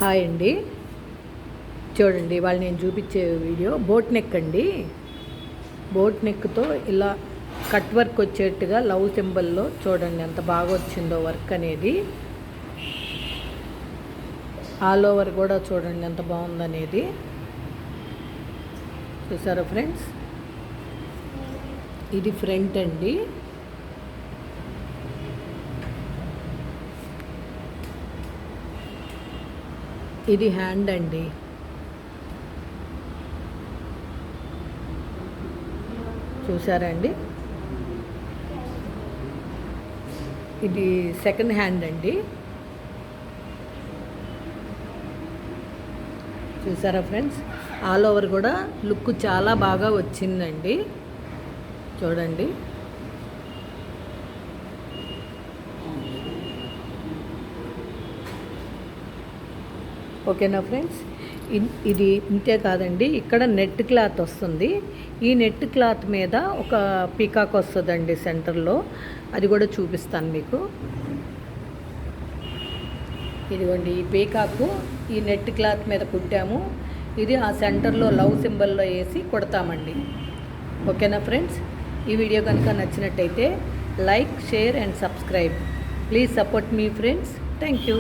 Hi అండి. చూడండి ఇవాళ నేను చూపించే వీడియో బోట్ నెక్ అండి. బోట్ నెక్తో ఇలా కట్ వర్క్ వచ్చేట్టుగా లవ్ సింబల్లో చూడండి ఎంత బాగా వచ్చిందో వర్క్ అనేది. ఆల్ ఓవర్ కూడా చూడండి ఎంత బాగుందనేది. చూసారా ఫ్రెండ్స్, ఇది ఫ్రంట్ అండి. ఇది హ్యాండ్ అండి. చూసారా అండి, ఇది సెకండ్ హ్యాండ్ అండి. చూసారా ఫ్రెండ్స్, ఆల్ ఓవర్ కూడా లుక్ చాలా బాగా వచ్చిందండి. చూడండి, ఓకేనా ఫ్రెండ్స్. ఇది ఇంతే కాదండి, ఇక్కడ నెట్ క్లాత్ వస్తుంది. ఈ నెట్ క్లాత్ మీద ఒక పీకాక్ వస్తుందండి సెంటర్లో, అది కూడా చూపిస్తాను మీకు. ఇదిగోండి ఈ పీకాకు ఈ నెట్ క్లాత్ మీద కుట్టాము. ఇది ఆ సెంటర్లో లవ్ సింబల్లో వేసి కుడతామండి. ఓకేనా ఫ్రెండ్స్. ఈ వీడియో కనుక నచ్చినట్టయితే like, share and subscribe. Please support me friends. Thank you.